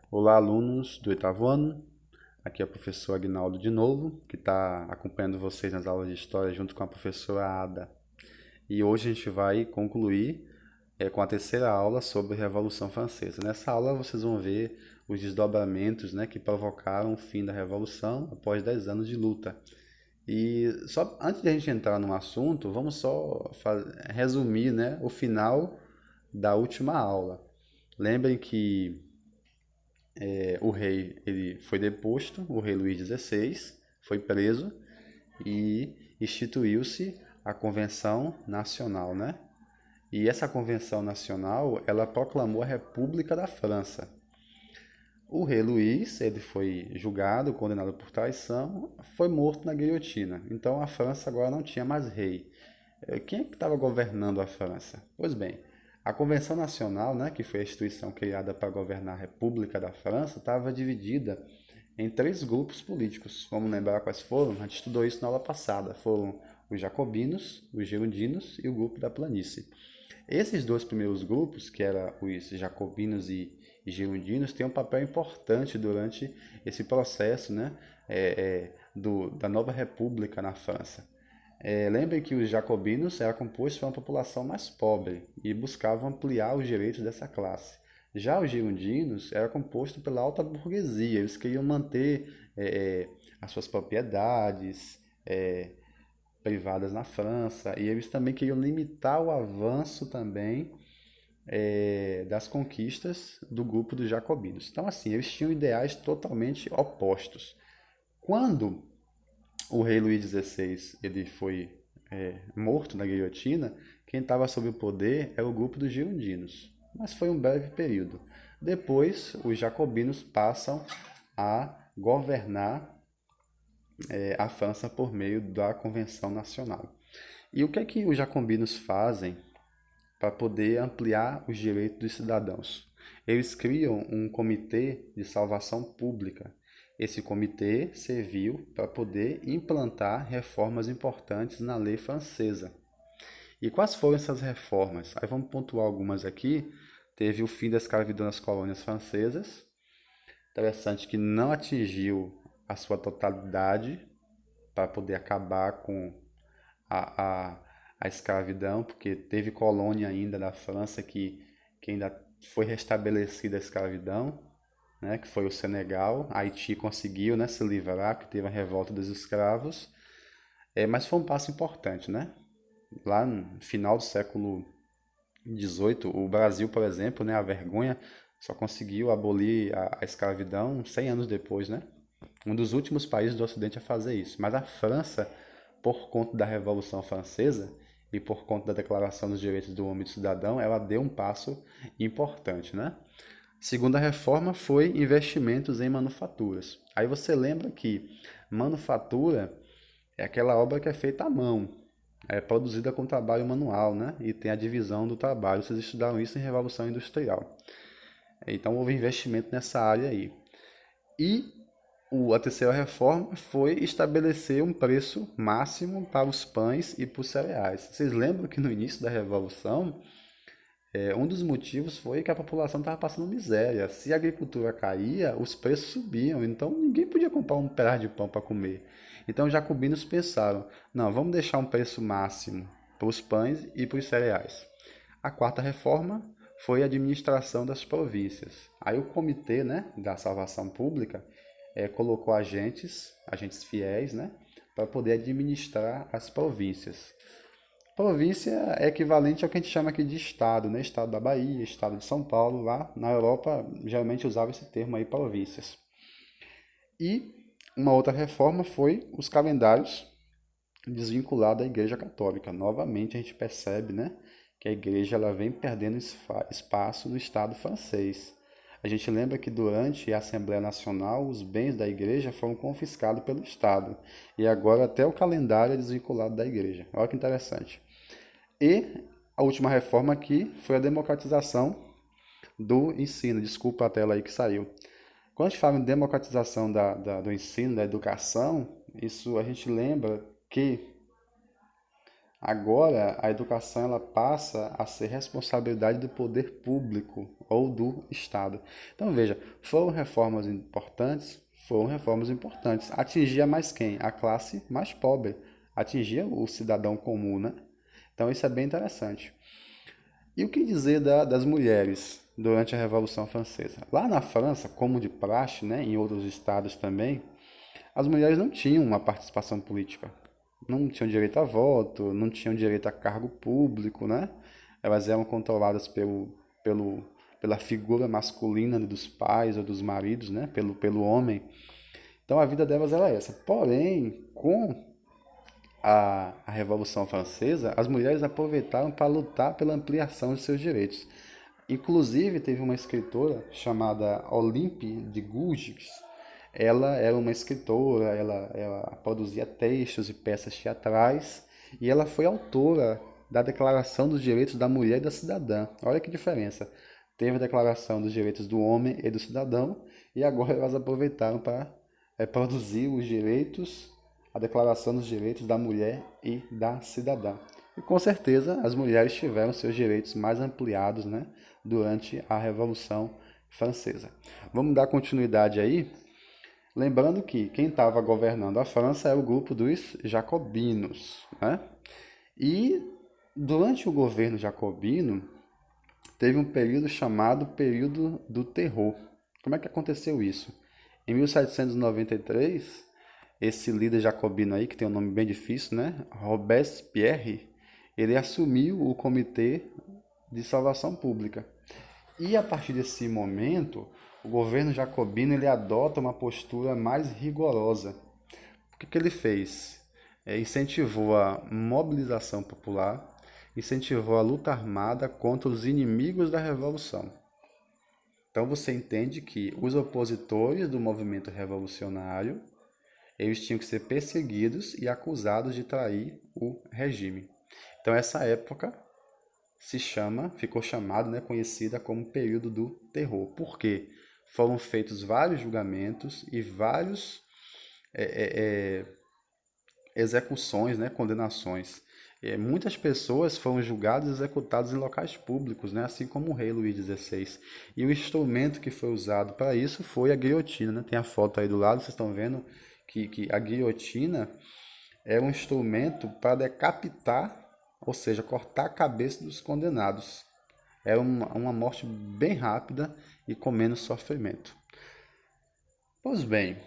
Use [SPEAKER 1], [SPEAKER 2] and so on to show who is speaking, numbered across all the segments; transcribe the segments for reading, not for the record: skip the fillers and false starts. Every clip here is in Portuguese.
[SPEAKER 1] Olá, alunos do oitavo ano. Aqui é o professor Agnaldo de novo, que está acompanhando vocês nas aulas de História junto com a professora Ada. E hoje a gente vai concluir com a terceira aula sobre a Revolução Francesa. Nessa aula vocês vão ver os desdobramentos, né, que provocaram o fim da Revolução após 10 anos de luta. E só antes de a gente entrar no assunto, vamos só resumir, né, o final da última aula. Lembrem que o rei ele foi deposto, o rei Luís XVI foi preso e instituiu-se a Convenção Nacional, né? E essa Convenção Nacional, ela proclamou a República da França. O rei Luís, ele foi julgado, condenado por traição, foi morto na guilhotina. Então a França agora não tinha mais rei. Quem é que estava governando a França? Pois bem, a Convenção Nacional, né, que foi a instituição criada para governar a República da França, estava dividida em três grupos políticos. Vamos lembrar quais foram? A gente estudou isso na aula passada. Foram os jacobinos, os girondinos e o grupo da planície. Esses dois primeiros grupos, que eram os jacobinos e girondinos, têm um papel importante durante esse processo, né, da nova república na França. Lembrem que os jacobinos eram compostos por uma população mais pobre e buscavam ampliar os direitos dessa classe. Já os girondinos eram compostos pela alta burguesia, eles queriam manter as suas propriedades privadas na França e eles também queriam limitar o avanço também das conquistas do grupo dos jacobinos. Então, assim, eles tinham ideais totalmente opostos. Quando o rei Luís XVI ele foi morto na guilhotina, quem estava sob o poder era o grupo dos girondinos. Mas foi um breve período. Depois, os jacobinos passam a governar a França por meio da Convenção Nacional. E o que é que os jacobinos fazem para poder ampliar os direitos dos cidadãos? Eles criam um comitê de salvação pública. Esse comitê serviu para poder implantar reformas importantes na lei francesa. E quais foram essas reformas? Aí vamos pontuar algumas aqui. Teve o fim da escravidão nas colônias francesas. Interessante que não atingiu a sua totalidade para poder acabar com a, a, a escravidão, porque teve colônia ainda da França que ainda foi restabelecida a escravidão, né, que foi o Senegal. Haiti conseguiu, né, se livrar, que teve a revolta dos escravos, mas foi um passo importante, né? Lá no final do século XVIII, o Brasil, por exemplo, né, a vergonha, só conseguiu abolir a escravidão 100 anos depois, né? Um dos últimos países do Ocidente a fazer isso. Mas a França, por conta da Revolução Francesa e por conta da Declaração dos Direitos do Homem e do Cidadão, ela deu um passo importante, né? Segunda reforma foi investimentos em manufaturas. Aí você lembra que manufatura é aquela obra que é feita à mão, é produzida com trabalho manual, né? E tem a divisão do trabalho. Vocês estudaram isso em Revolução Industrial. Então houve investimento nessa área aí. E a terceira reforma foi estabelecer um preço máximo para os pães e para os cereais. Vocês lembram que no início da Revolução, um dos motivos foi que a população estava passando miséria. Se a agricultura caía, os preços subiam, então ninguém podia comprar um pedaço de pão para comer. Então os jacobinos pensaram, não, vamos deixar um preço máximo para os pães e para os cereais. A quarta reforma foi a administração das províncias. Aí o comitê, né, da salvação pública colocou agentes fiéis, né, para poder administrar as províncias. Província é equivalente ao que a gente chama aqui de estado, né? Estado da Bahia, estado de São Paulo, lá na Europa geralmente usava esse termo aí, províncias. E uma outra reforma foi os calendários desvinculados da Igreja Católica. Novamente a gente percebe, né, que a Igreja ela vem perdendo espaço no Estado francês. A gente lembra que durante a Assembleia Nacional os bens da Igreja foram confiscados pelo Estado e agora até o calendário é desvinculado da Igreja. Olha que interessante. E a última reforma aqui foi a democratização do ensino. Desculpa a tela aí que saiu. Quando a gente fala em democratização do ensino, da educação, isso a gente lembra que Agora, a educação ela passa a ser responsabilidade do poder público ou do Estado. Então, veja, foram reformas importantes? Foram reformas importantes. Atingia mais quem? A classe mais pobre. Atingia o cidadão comum, né? Então, isso é bem interessante. E o que dizer das mulheres durante a Revolução Francesa? Lá na França, como de praxe, né, em outros estados também, as mulheres não tinham uma participação política. Não tinham direito a voto, não tinham direito a cargo público, né? Elas eram controladas pela figura masculina dos pais ou dos maridos, né? Pelo homem. Então a vida delas era essa. Porém, com a Revolução Francesa, as mulheres aproveitaram para lutar pela ampliação de seus direitos. Inclusive, teve uma escritora chamada Olympe de Gouges. Ela era uma escritora, ela produzia textos e peças teatrais, e ela foi autora da Declaração dos Direitos da Mulher e da Cidadã. Olha que diferença. Teve a Declaração dos Direitos do Homem e do Cidadão, e agora elas aproveitaram para produzir os direitos, a Declaração dos Direitos da Mulher e da Cidadã. E com certeza as mulheres tiveram seus direitos mais ampliados, né, durante a Revolução Francesa. Vamos dar continuidade aí? Lembrando que quem estava governando a França era o grupo dos jacobinos, né? E durante o governo jacobino, teve um período chamado período do terror. Como é que aconteceu isso? Em 1793, esse líder jacobino aí, que tem um nome bem difícil, né? Robespierre, ele assumiu o Comitê de Salvação Pública. E a partir desse momento, o governo jacobino ele adota uma postura mais rigorosa. O que ele fez? Incentivou a mobilização popular, incentivou a luta armada contra os inimigos da revolução. Então você entende que os opositores do movimento revolucionário, eles tinham que ser perseguidos e acusados de trair o regime. Então essa época ficou chamada, né, conhecida como período do terror. Por quê? Foram feitos vários julgamentos e vários execuções, né, condenações. Muitas pessoas foram julgadas e executadas em locais públicos, né, assim como o rei Luís XVI. E o instrumento que foi usado para isso foi a guilhotina. Né? Tem a foto aí do lado, vocês estão vendo que a guilhotina é um instrumento para decapitar, ou seja, cortar a cabeça dos condenados. Era uma morte bem rápida e com menos sofrimento. Pois bem,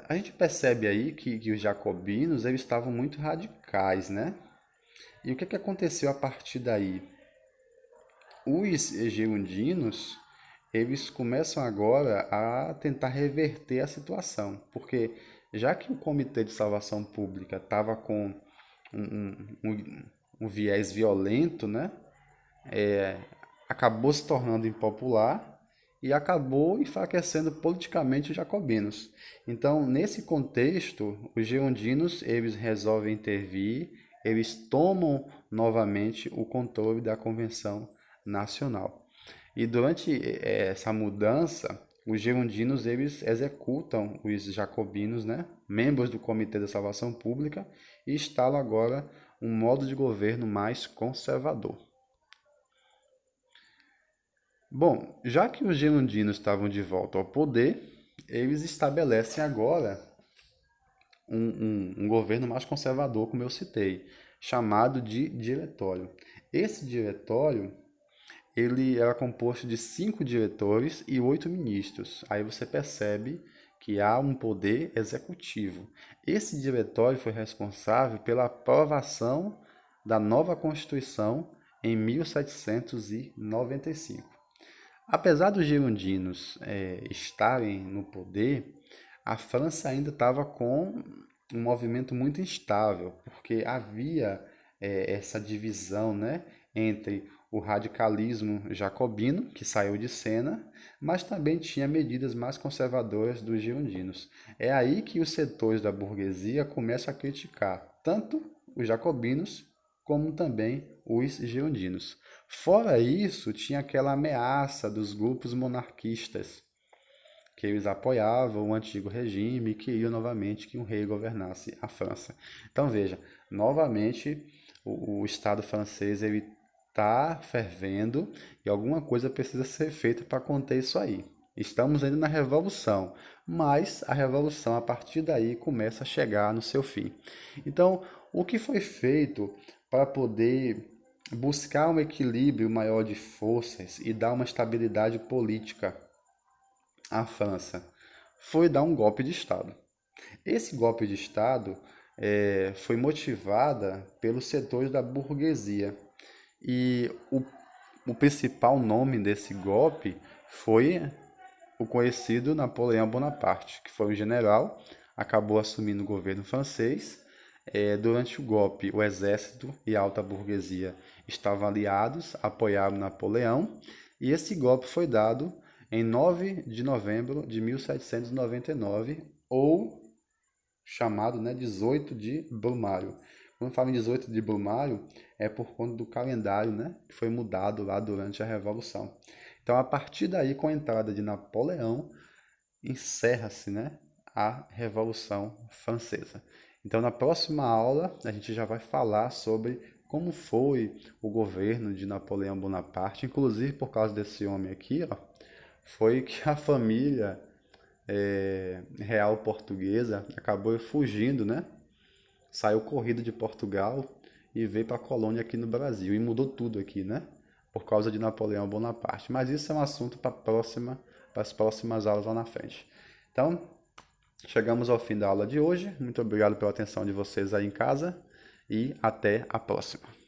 [SPEAKER 1] a gente percebe aí que os jacobinos eles estavam muito radicais, né? E o que aconteceu a partir daí? Os girondinos, eles começam agora a tentar reverter a situação, porque já que o Comitê de Salvação Pública estava com um viés violento, né? Acabou se tornando impopular e acabou enfraquecendo politicamente os jacobinos. Então, nesse contexto, os girondinos eles resolvem intervir, eles tomam novamente o controle da Convenção Nacional. E durante essa mudança, os girondinos eles executam os jacobinos, né, membros do Comitê da Salvação Pública, e instalam agora um modo de governo mais conservador. Bom, já que os girondinos estavam de volta ao poder, eles estabelecem agora um governo mais conservador, como eu citei, chamado de diretório. Esse diretório ele era composto de 5 diretores e 8 ministros. Aí você percebe que há um poder executivo. Esse diretório foi responsável pela aprovação da nova Constituição em 1795. Apesar dos girondinos estarem no poder, a França ainda estava com um movimento muito instável, porque havia essa divisão, né, entre o radicalismo jacobino, que saiu de cena, mas também tinha medidas mais conservadoras dos girondinos. É aí que os setores da burguesia começam a criticar tanto os jacobinos como também os girondinos. Fora isso, tinha aquela ameaça dos grupos monarquistas, que eles apoiavam o antigo regime e queriam novamente que um rei governasse a França. Então veja, novamente o Estado francês ele está fervendo e alguma coisa precisa ser feita para conter isso aí. Estamos ainda na Revolução, mas a Revolução a partir daí começa a chegar no seu fim. Então, o que foi feito para poder buscar um equilíbrio maior de forças e dar uma estabilidade política à França foi dar um golpe de Estado. Esse golpe de Estado foi motivada pelos setores da burguesia. E o principal nome desse golpe foi o conhecido Napoleão Bonaparte, que foi um general, acabou assumindo o governo francês. Durante o golpe, o exército e a alta burguesia estavam aliados, apoiaram Napoleão, e esse golpe foi dado em 9 de novembro de 1799, ou chamado, né, 18 de Brumário. Quando fala em 18 de Brumário, é por conta do calendário, né, que foi mudado lá durante a Revolução. Então, a partir daí, com a entrada de Napoleão, encerra-se, né, a Revolução Francesa. Então, na próxima aula, a gente já vai falar sobre como foi o governo de Napoleão Bonaparte, inclusive por causa desse homem aqui, ó, foi que a família real portuguesa acabou fugindo, né? Saiu corrido de Portugal e veio para a colônia aqui no Brasil e mudou tudo aqui, né? Por causa de Napoleão Bonaparte. Mas isso é um assunto para as próximas aulas lá na frente. Então, chegamos ao fim da aula de hoje. Muito obrigado pela atenção de vocês aí em casa e até a próxima.